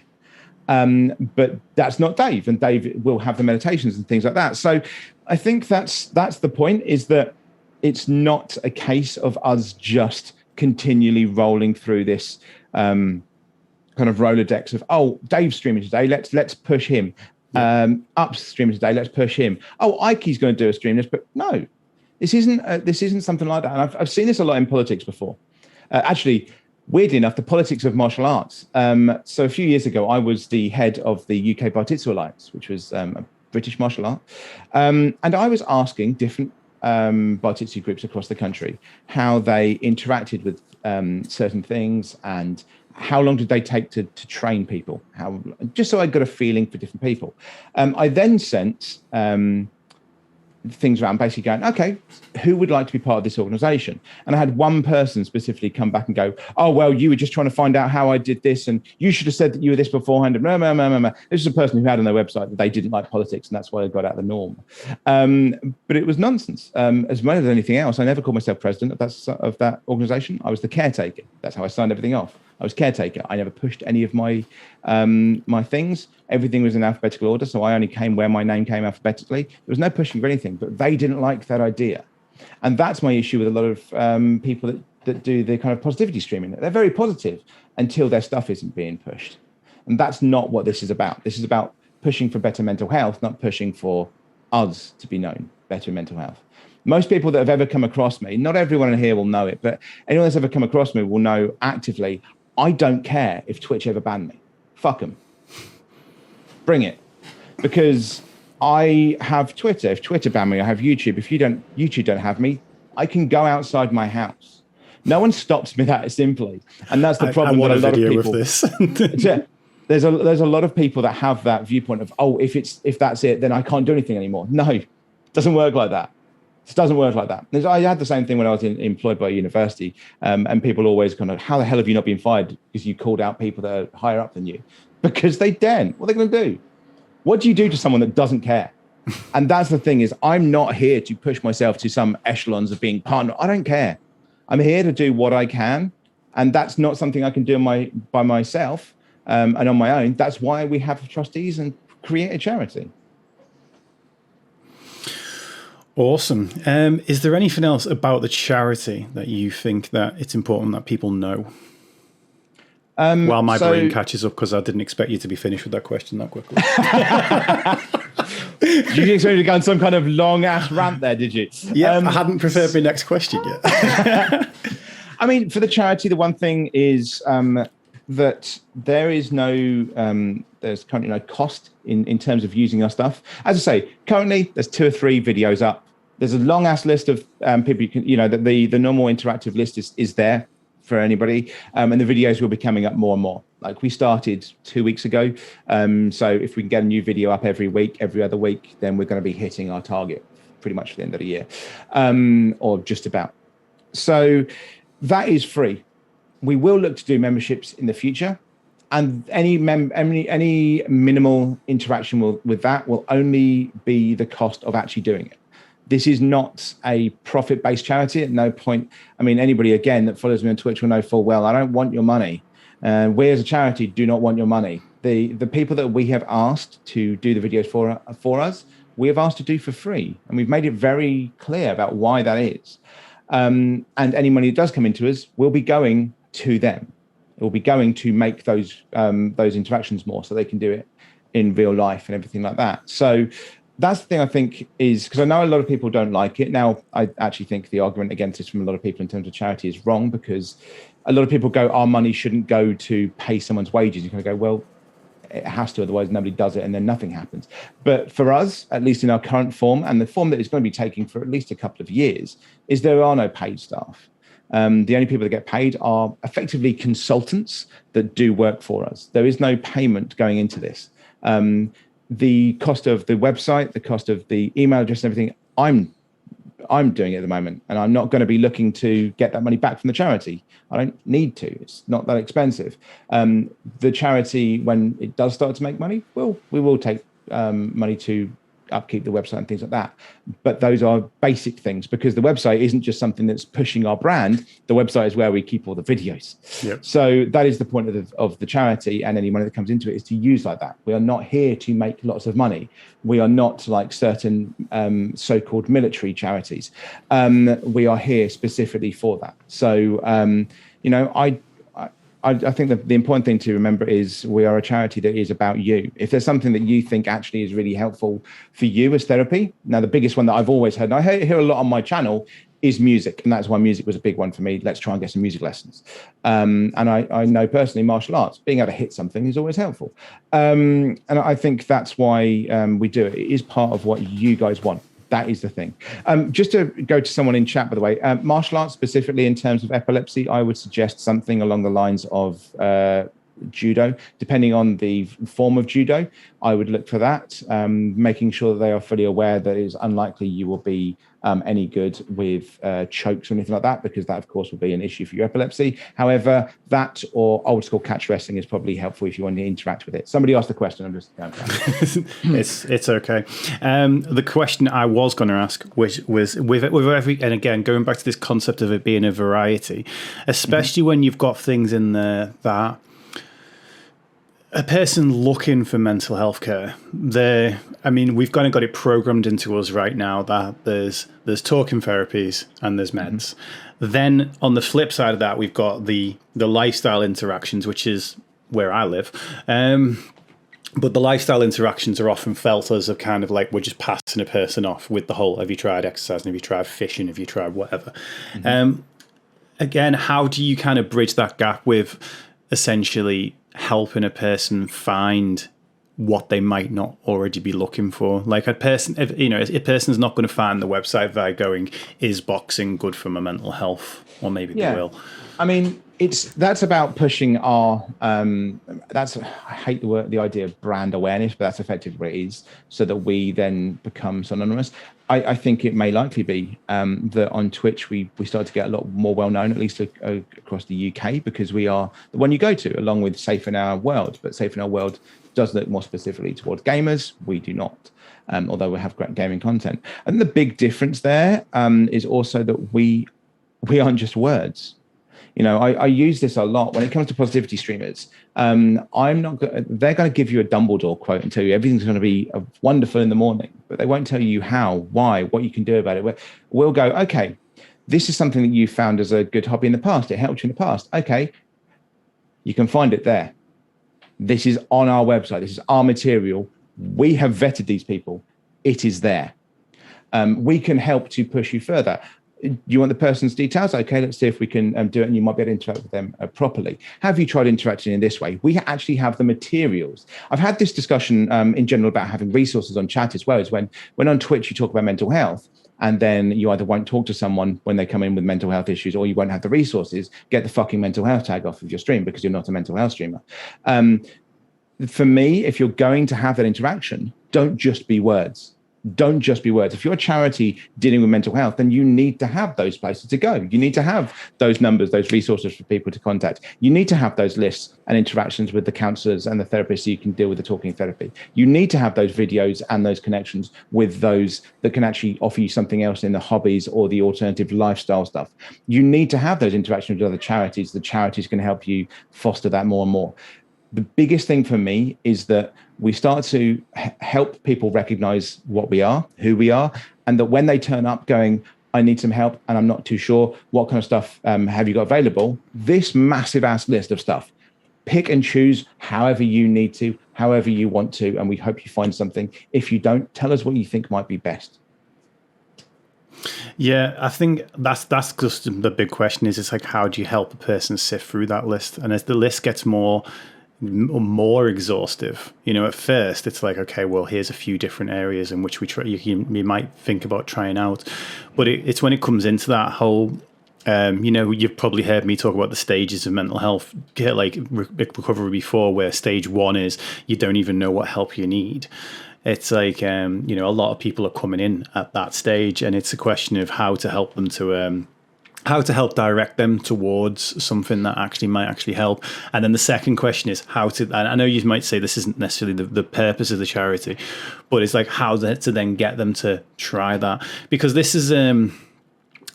S2: But that's not Dave, and Dave will have the meditations and things like that. So I think that's the point, is that it's not a case of us just continually rolling through this kind of Rolodex of, oh, Dave's streaming today, let's push him. Up's streaming today, let's push him. Oh, Ike's going to do a stream this, but no, this isn't something like that. And I've seen this a lot in politics before. Actually, weirdly enough, the politics of martial arts. So a few years ago, I was the head of the UK Bartitsu Alliance, which was a British martial art. And I was asking different Bartitsu groups across the country how they interacted with certain things and how long did they take to train people? Just so I got a feeling for different people. I then sent things around, basically going, okay, who would like to be part of this organization? And I had one person specifically come back and go, oh, well, you were just trying to find out how I did this, and you should have said that you were this beforehand. This is a person who had on their website that they didn't like politics, and that's why they got out of the norm. But it was nonsense. As well as anything else, I never called myself president of that organization. I was the caretaker. That's how I signed everything off. I was caretaker. I never pushed any of my my things. Everything was in alphabetical order, so I only came where my name came alphabetically. There was no pushing for anything, but they didn't like that idea. And that's my issue with a lot of people that do the kind of positivity streaming. They're very positive until their stuff isn't being pushed. And that's not what this is about. This is about pushing for better mental health, not pushing for us to be known better in mental health. Most people that have ever come across me, not everyone in here will know it, but anyone that's ever come across me will know actively, I don't care if Twitch ever banned me. Fuck them. Bring it. Because I have Twitter. If Twitter ban me, I have YouTube. If YouTube don't have me, I can go outside my house. No one stops me that simply. And that's the problem with a lot of people. With this. There's a lot of people that have that viewpoint of, oh, if that's it, then I can't do anything anymore. No, it doesn't work like that. It doesn't work like that. I had the same thing when I was employed by a university, and people always kind of, how the hell have you not been fired because you called out people that are higher up than you? Because they daren't. What are they going to do? What do you do to someone that doesn't care? And that's the thing is, I'm not here to push myself to some echelons of being partner. I don't care. I'm here to do what I can. And that's not something I can do by myself and on my own. That's why we have trustees and create a charity.
S1: Awesome. Is there anything else about the charity that you think that it's important that people know? While my brain catches up, because I didn't expect you to be finished with that question that quickly.
S2: Did you expect me to go on some kind of long-ass rant there, did you?
S1: Yeah, I hadn't prepared my next question yet.
S2: I mean, for the charity, the one thing is that there is there's currently no cost in terms of using our stuff. As I say, currently there's 2 or 3 videos up. There's a long-ass list of people you can, the normal interactive list is there for anybody. And the videos will be coming up more and more. Like we started 2 weeks ago. So if we can get a new video up every week, every other week, then we're going to be hitting our target pretty much for the end of the year, or just about. So that is free. We will look to do memberships in the future. And any minimal interaction with that will only be the cost of actually doing it. This is not a profit-based charity at no point. I mean, anybody, again, that follows me on Twitch will know full well, I don't want your money. We as a charity do not want your money. The people that we have asked to do the videos for us, we have asked to do for free. And we've made it very clear about why that is. And any money that does come into us will be going to them. It will be going to make those interactions more so they can do it in real life and everything like that. So that's the thing I think is, because I know a lot of people don't like it. Now, I actually think the argument against this from a lot of people in terms of charity is wrong, because a lot of people go, our money shouldn't go to pay someone's wages. You kind of go, well, it has to, otherwise nobody does it and then nothing happens. But for us, at least in our current form, and the form that it's going to be taking for at least a couple of years, is there are no paid staff. The only people that get paid are effectively consultants that do work for us. There is no payment going into this. The cost of the website, the cost of the email address and everything, I'm doing it at the moment, and I'm not going to be looking to get that money back from the charity. I don't need to. It's not that expensive. The charity, when it does start to make money, we will take money to upkeep the website and things like that. But those are basic things, because the website isn't just something that's pushing our brand. The website is where we keep all the videos. Yep. So that is the point of the charity, and any money that comes into it is to use like that. We are not here to make lots of money. We are not like certain so-called military charities. We are here specifically for that. So, I think that the important thing to remember is we are a charity that is about you. If there's something that you think actually is really helpful for you as therapy, now the biggest one that I've always heard, and I hear a lot on my channel, is music. And that's why music was a big one for me. Let's try and get some music lessons. And I know personally martial arts, being able to hit something is always helpful. And I think that's why we do it. It is part of what you guys want. That is the thing. Just to go to someone in chat, by the way, martial arts specifically in terms of epilepsy, I would suggest something along the lines of judo. Depending on the form of judo, I would look for that, making sure that they are fully aware that it is unlikely you will be any good with chokes or anything like that, because that, of course, will be an issue for your epilepsy. However, that or old school catch wrestling is probably helpful if you want to interact with it. Somebody asked the question. I'm just going
S1: It's okay. The question I was going to ask, which was with every, and again, going back to this concept of it being a variety, especially when you've got things in there that a person looking for mental health care, we've kind of got it programmed into us right now that there's talking therapies and there's meds. Then on the flip side of that, we've got the lifestyle interactions, which is where I live. But the lifestyle interactions are often felt as a kind of like, we're just passing a person off with the whole, have you tried exercising, have you tried fishing, have you tried whatever. Again, how do you kind of bridge that gap with essentially helping a person find what they might not already be looking for? Like a person, a person's not going to find the website by going, is boxing good for my mental health? Or maybe they will.
S2: I mean, that's about pushing our I hate the idea of brand awareness, but that's effectively what it is, so that we then become synonymous. I think it may likely be that on Twitch we start to get a lot more well known, at least across the UK, because we are the one you go to, along with Safe in Our World. But Safe in Our World does look more specifically towards gamers. We do not, although we have great gaming content. And the big difference there is also that we aren't just words. I use this a lot when it comes to positivity streamers. They're going to give you a Dumbledore quote and tell you everything's going to be wonderful in the morning, but they won't tell you how, why, what you can do about it. We'll go, okay, this is something that you found as a good hobby in the past. It helped you in the past. Okay, you can find it there. This is on our website. This is our material. We have vetted these people. It is there. We can help to push you further. You want the person's details? Okay, let's see if we can do it, and you might be able to interact with them properly. Have you tried interacting in this way? We actually have the materials. I've had this discussion in general about having resources on chat as well, is when on Twitch you talk about mental health, and then you either won't talk to someone when they come in with mental health issues, or you won't have the resources. Get the fucking mental health tag off of your stream, because you're not a mental health streamer. For me, if you're going to have that interaction, don't just be words. Don't just be words. If you're a charity dealing with mental health, then you need to have those places to go. You need to have those numbers, those resources for people to contact. You need to have those lists and interactions with the counsellors and the therapists so you can deal with the talking therapy. You need to have those videos and those connections with those that can actually offer you something else in the hobbies or the alternative lifestyle stuff. You need to have those interactions with other charities. The charities can help you foster that more and more. The biggest thing for me is that we start to help people recognize what we are, who we are, and that when they turn up going, I need some help and I'm not too sure, what kind of stuff have you got available? This massive ass list of stuff. Pick and choose however you need to, however you want to, and we hope you find something. If you don't, tell us what you think might be best.
S1: Yeah, I think that's just the big question is, it's like, how do you help a person sift through that list? And as the list gets more exhaustive, at first it's like, okay, well, here's a few different areas in which we try, you might think about trying out, but it's when it comes into that whole you've probably heard me talk about the stages of mental health, like recovery before, where stage 1 is you don't even know what help you need. It's like a lot of people are coming in at that stage, and it's a question of how to help them to how to help direct them towards something that actually might actually help. And then the second question is how to, and I know you might say this isn't necessarily the purpose of the charity, but it's like how to then get them to try that. Because this is one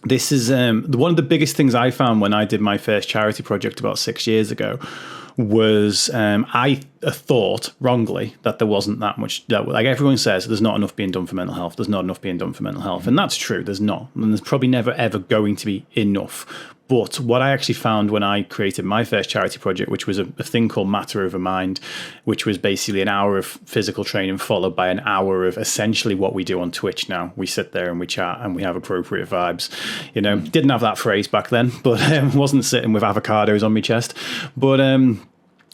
S1: of the biggest things I found when I did my first charity project about 6 years ago was I thought wrongly that there wasn't that much, like everyone says, there's not enough being done for mental health. There's not enough being done for mental health. And that's true. There's not. And there's probably never, ever going to be enough. But what I actually found when I created my first charity project, which was a thing called Matter Over Mind, which was basically an hour of physical training followed by an hour of essentially what we do on Twitch now. We sit there and we chat and we have appropriate vibes. Didn't have that phrase back then, but wasn't sitting with avocados on my chest.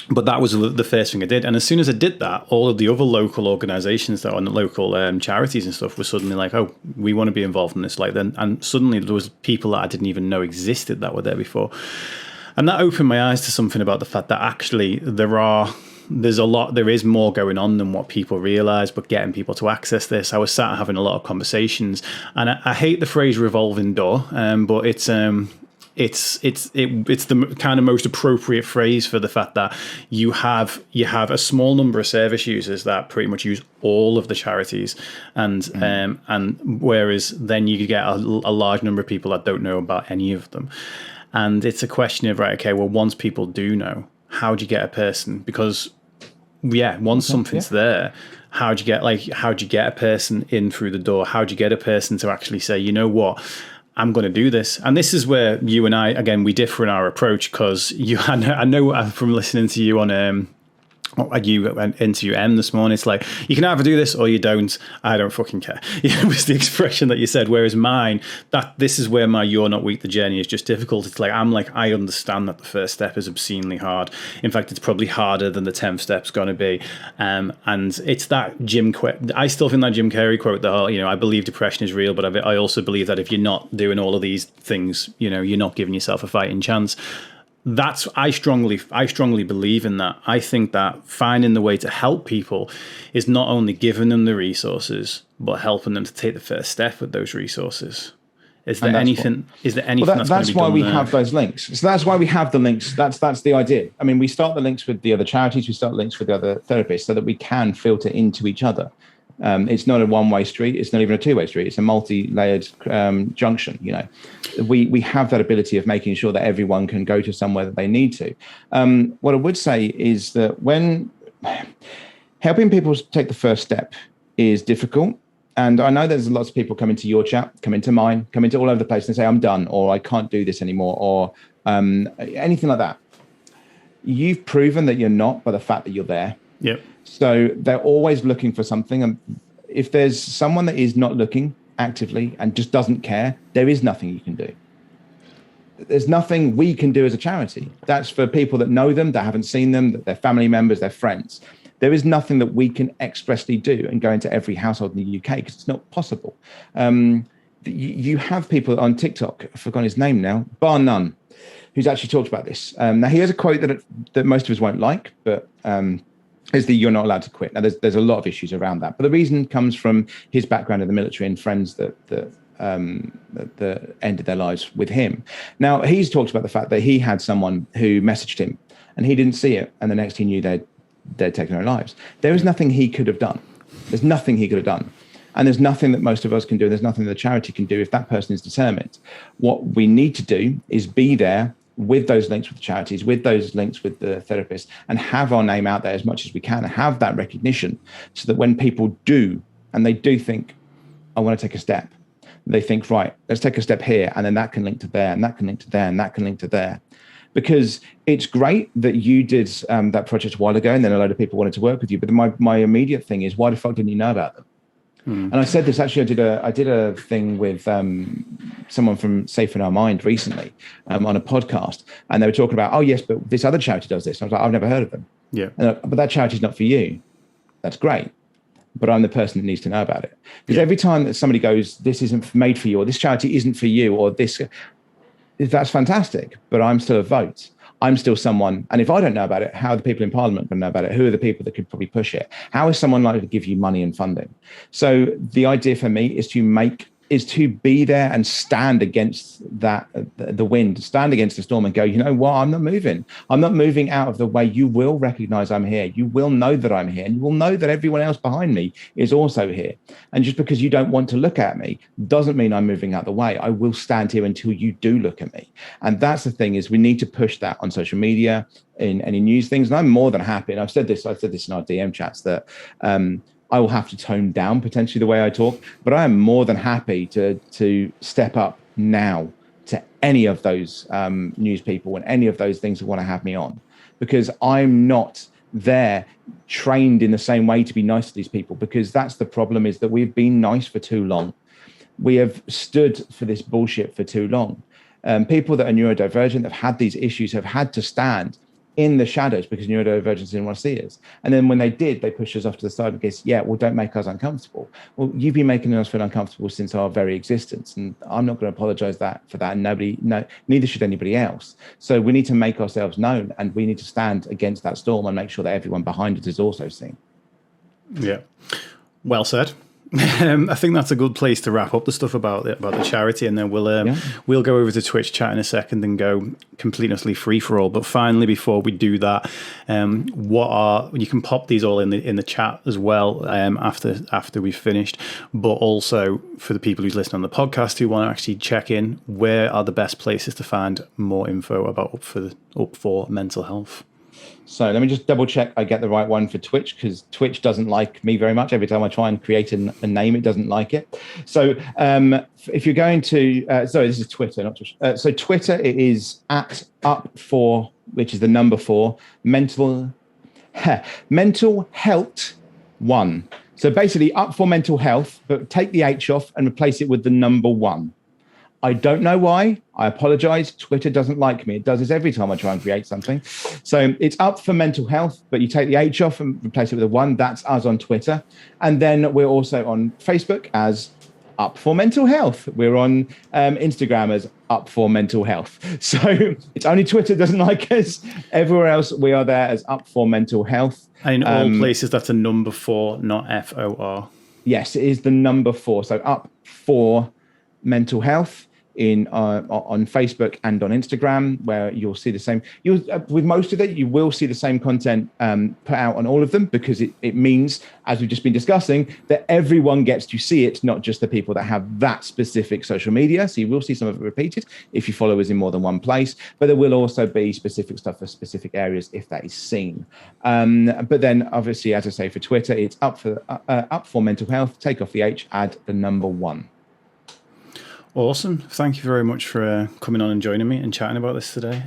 S1: But that was the first thing I did. And as soon as I did that, all of the other local organizations that are on the local charities and stuff were suddenly like, oh, we want to be involved in this. And suddenly there was people that I didn't even know existed that were there before. And that opened my eyes to something about the fact that actually there is more going on than what people realize, but getting people to access this. I was sat having a lot of conversations, and I hate the phrase revolving door, but it's the kind of most appropriate phrase for the fact that you have a small number of service users that pretty much use all of the charities, and whereas then you get a large number of people that don't know about any of them. And it's a question of, right, okay, well, once people do know, how do you get a person? Because once something's there, how do you get a person in through the door? How do you get a person to actually say, you know what, I'm going to do this? And this is where you and I, again, we differ in our approach, because I know from listening to you on you interview M this morning, it's like, you can either do this or you don't. I don't fucking care. It was the expression that you said. Whereas mine, this is where my "you're not weak, the journey is just difficult." It's like, I understand that the first step is obscenely hard. In fact, it's probably harder than the 10th step's going to be. And it's that I still think that Jim Carrey quote, I believe depression is real, but I also believe that if you're not doing all of these things, you're not giving yourself a fighting chance. I strongly believe in that. I think that finding the way to help people is not only giving them the resources, but helping them to take the first step with those resources. Is there anything that's going to be done?
S2: That's why we have those links. So that's why we have the links. That's the idea. I mean, we start the links with the other charities, we start links with the other therapists, so that we can filter into each other. It's not a one-way street. It's not even a two-way street. It's a multi-layered junction. We have that ability of making sure that everyone can go to somewhere that they need to. What I would say is that when helping people take the first step is difficult, and I know there's lots of people come into your chat, come into mine, come into all over the place and say, I'm done, or I can't do this anymore, or anything like that. You've proven that you're not by the fact that you're there.
S1: Yep.
S2: So they're always looking for something. And if there's someone that is not looking actively and just doesn't care, there is nothing you can do. There's nothing we can do as a charity. That's for people that know them, that haven't seen them, that they're family members, they're friends. There is nothing that we can expressly do and go into every household in the UK, because it's not possible. You have people on TikTok, I've forgotten his name now, bar none, who's actually talked about this. Now, he has a quote that most of us won't like, but is that you're not allowed to quit. Now, there's a lot of issues around that, but the reason comes from his background in the military and friends that ended their lives with him. Now, he's talked about the fact that he had someone who messaged him and he didn't see it, and the next he knew they'd taken their lives. There is nothing he could have done. There's nothing he could have done. And there's nothing that most of us can do. There's nothing the charity can do if that person is determined. What we need to do is be there with those links with the charities, with those links with the therapists, and have our name out there as much as we can, and have that recognition, so that when people do, and they do think, I want to take a step, they think, right, let's take a step here, and then that can link to there, and that can link to there, and that can link to there. Because it's great that you did that project a while ago, and then a load of people wanted to work with you. But my immediate thing is, why the fuck didn't you know about them? And I said this, actually, I did a thing with someone from Safe in Our Mind recently on a podcast, and they were talking about, oh yes, but this other charity does this. I was like, I've never heard of them.
S1: Yeah.
S2: But that charity's not for you. That's great. But I'm the person that needs to know about it. Because every time that somebody goes, this isn't made for you, or this charity isn't for you, or this, that's fantastic. But I'm still a vote. I'm still someone, and if I don't know about it, how are the people in Parliament going to know about it? Who are the people that could probably push it? How is someone likely to give you money and funding? So the idea for me is to be there and stand against the wind, stand against the storm, and go, you know what, I'm not moving. I'm not moving out of the way. You will recognize I'm here. You will know that I'm here, and you will know that everyone else behind me is also here. And just because you don't want to look at me doesn't mean I'm moving out the way. I will stand here until you do look at me. And that's the thing, is we need to push that on social media, in any news things. And I'm more than happy, and I've said this in our DM chats, that I will have to tone down potentially the way I talk, but I am more than happy to step up now to any of those news people and any of those things that want to have me on, because I'm not there trained in the same way to be nice to these people, because that's the problem, is that we've been nice for too long. We have stood for this bullshit for too long. People that are neurodivergent, have had these issues, have had to stand in the shadows because neurodivergents didn't want to see us. And then when they did, they pushed us off to the side because, well, don't make us uncomfortable. Well, you've been making us feel uncomfortable since our very existence. And I'm not going to apologize for that. And neither should anybody else. So we need to make ourselves known, and we need to stand against that storm and make sure that everyone behind us is also seen.
S1: Yeah. Well said. I think that's a good place to wrap up the stuff about the charity, and then we'll go over to Twitch chat in a second and go completely free for all. But finally, before we do that, you can pop these all in the chat as well after we've finished. But also for the people who's listening on the podcast who want to actually check in, where are the best places to find more info about Up for Mental Health?
S2: So let me just double check I get the right one for Twitch, because Twitch doesn't like me very much. Every time I try and create a name, it doesn't like it. So if you're going to, sorry, this is Twitter, not Twitch. So Twitter, it is @up4, which is the number 4, mental health 1. So basically Up for Mental Health, but take the H off and replace it with the number 1. I don't know why. I apologize. Twitter doesn't like me. It does this every time I try and create something. So it's Up for Mental Health, but you take the H off and replace it with a 1. That's us on Twitter. And then we're also on Facebook as Up for Mental Health. We're on Instagram as Up for Mental Health. So it's only Twitter doesn't like us. Everywhere else, we are there as Up for Mental Health.
S1: And in all places, that's a number 4, not FOR.
S2: Yes, it is the number 4. So Up for Mental Health on Facebook and on Instagram, where you'll see the same. With most of it, you will see the same content put out on all of them, because it means, as we've just been discussing, that everyone gets to see it, not just the people that have that specific social media. So you will see some of it repeated if you follow us in more than one place, but there will also be specific stuff for specific areas if that is seen. But then, obviously, as I say, for Twitter, it's Up for Mental Health. Take off the H, add the number 1.
S1: Awesome. Thank you very much for coming on and joining me and chatting about this today.